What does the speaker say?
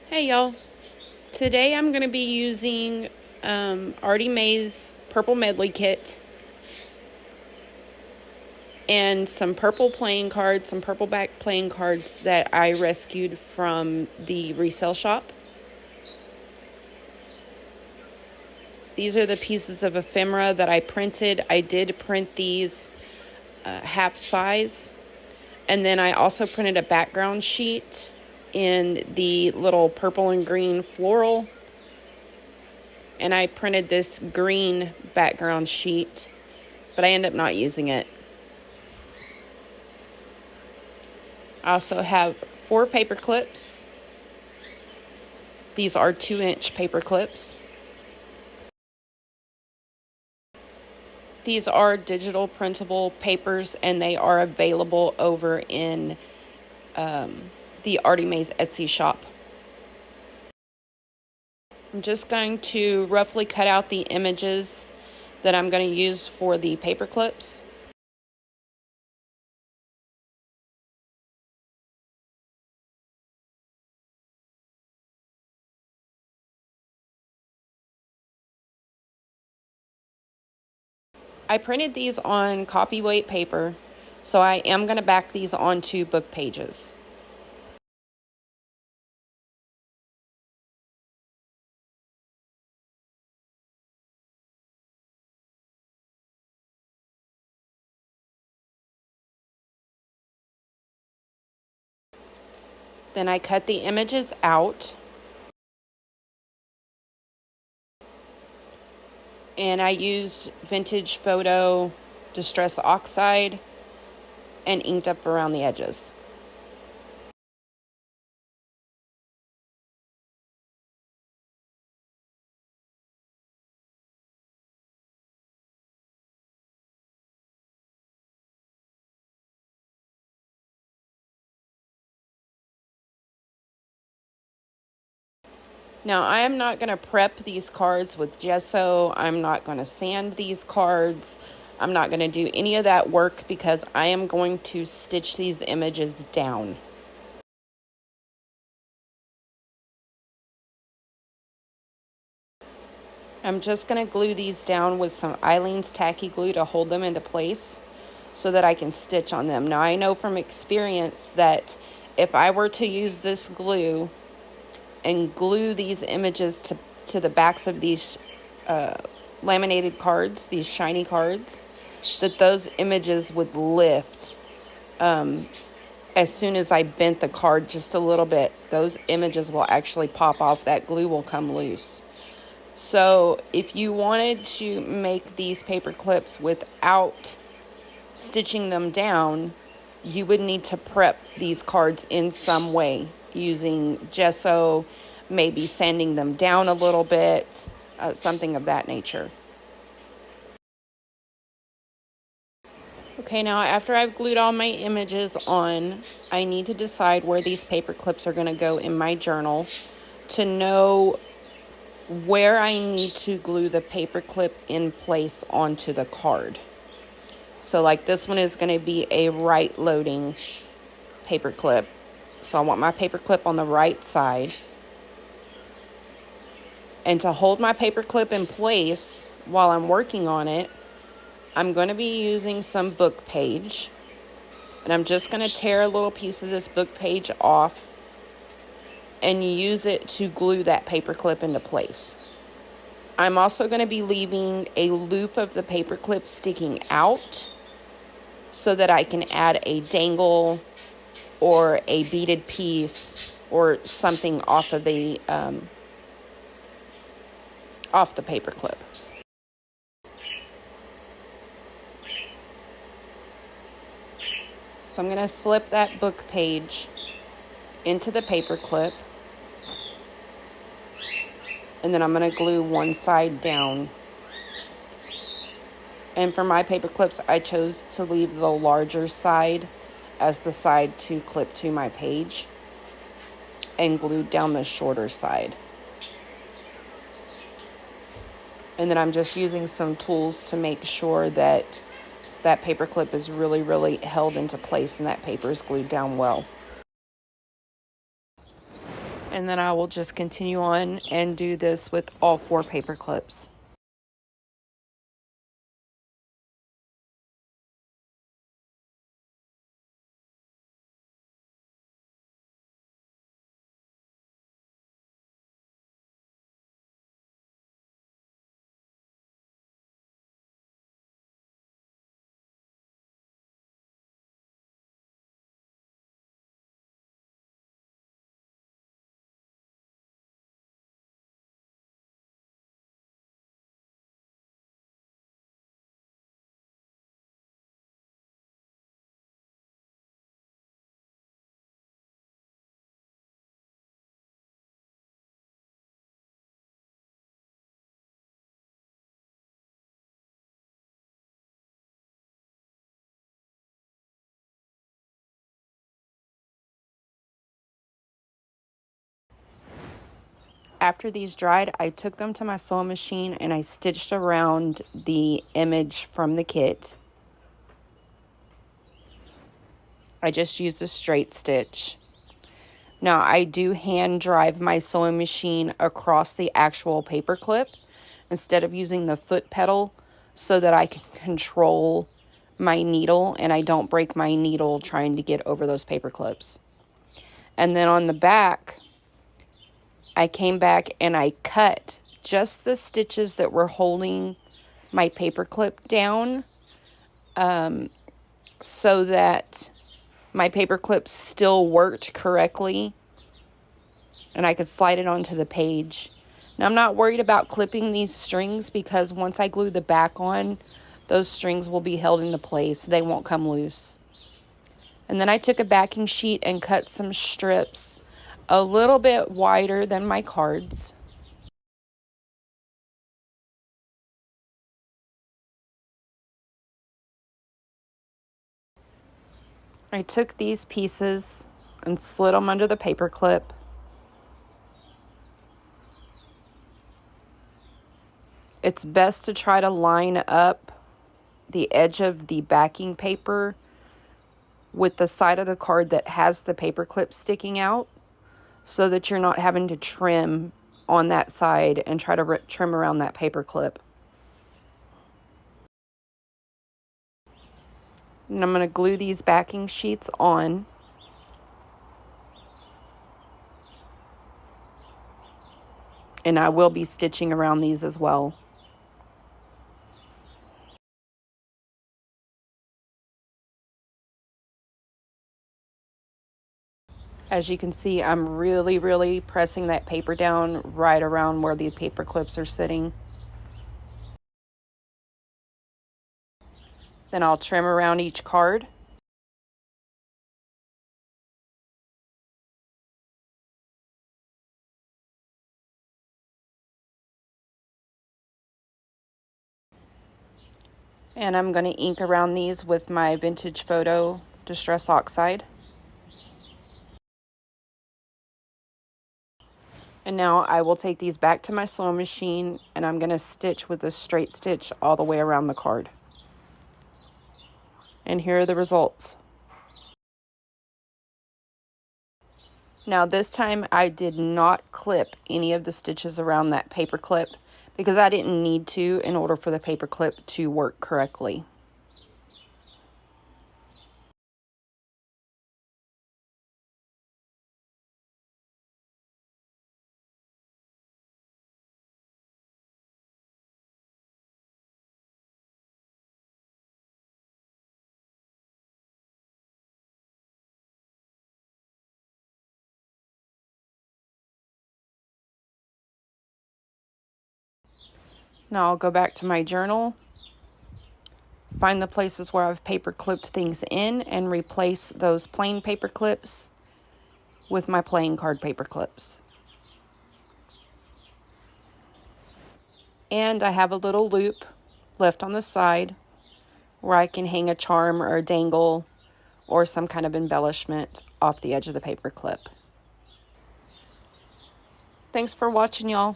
Hey y'all, today I'm going to be using Artymaze purple medley kit and some purple playing cards, some purple back playing cards that I rescued from the resale shop. These are the pieces of ephemera that I printed. I did print these half size, and then I also printed a background sheet in the little purple and green floral, and I printed this green background sheet, but I ended up not using it. I also have 4 paper clips. These are 2-inch paper clips. These are digital printable papers, and they are available over in the Artymaze Etsy shop. I'm just going to roughly cut out the images that I'm going to use for the paper clips. I printed these on copyweight paper, so I am going to back these onto book pages. Then I cut the images out, and I used vintage photo distress oxide and inked up around the edges. Now, I am not going to prep these cards with gesso. I'm not going to sand these cards. I'm not going to do any of that work because I am going to stitch these images down. I'm just going to glue these down with some Eileen's tacky glue to hold them into place so that I can stitch on them. Now, I know from experience that if I were to use this glue and glue these images to the backs of these laminated cards, these shiny cards, that those images would lift as soon as I bent the card just a little bit. Those images will actually pop off. That glue will come loose. So if you wanted to make these paper clips without stitching them down, you would need to prep these cards in some way using gesso, maybe sanding them down a little bit, something of that nature. Okay, now after I've glued all my images on, I need to decide where these paper clips are going to go in my journal to know where I need to glue the paper clip in place onto the card. So like this one is going to be a right loading paper clip. So I want my paper clip on the right side. And to hold my paper clip in place while I'm working on it, I'm going to be using some book page. And I'm just going to tear a little piece of this book page off and use it to glue that paper clip into place. I'm also going to be leaving a loop of the paper clip sticking out so that I can add a dangle or a beaded piece or something off of the paper clip. So I'm going to slip that book page into the paper clip, and then I'm going to glue one side down. And for my paper clips, I chose to leave the larger side as the side to clip to my page and glued down the shorter side. And then I'm just using some tools to make sure that that paper clip is really, really held into place and that paper is glued down well. And then I will just continue on and do this with all 4 paper clips. After these dried, I took them to my sewing machine and I stitched around the image from the kit. I just used a straight stitch. Now, I do hand drive my sewing machine across the actual paper clip instead of using the foot pedal so that I can control my needle and I don't break my needle trying to get over those paper clips. And then on the back, I came back and I cut just the stitches that were holding my paper clip down so that my paper clip still worked correctly and I could slide it onto the page. Now, I'm not worried about clipping these strings because once I glue the back on, those strings will be held into place. They won't come loose. And then I took a backing sheet and cut some strips a little bit wider than my cards. I took these pieces and slid them under the paper clip. It's best to try to line up the edge of the backing paper with the side of the card that has the paper clip sticking out so that you're not having to trim on that side and try to trim around that paper clip. And I'm going to glue these backing sheets on. And I will be stitching around these as well. As you can see, I'm really pressing that paper down right around where the paper clips are sitting. Then I'll trim around each card. And I'm going to ink around these with my Vintage Photo Distress Oxide. And now I will take these back to my sewing machine and I'm going to stitch with a straight stitch all the way around the card. And here are the results. Now this time I did not clip any of the stitches around that paper clip because I didn't need to in order for the paper clip to work correctly. Now I'll go back to my journal, find the places where I've paper clipped things in, and replace those plain paper clips with my playing card paper clips. And I have a little loop left on the side where I can hang a charm or a dangle or some kind of embellishment off the edge of the paper clip. Thanks for watching, y'all.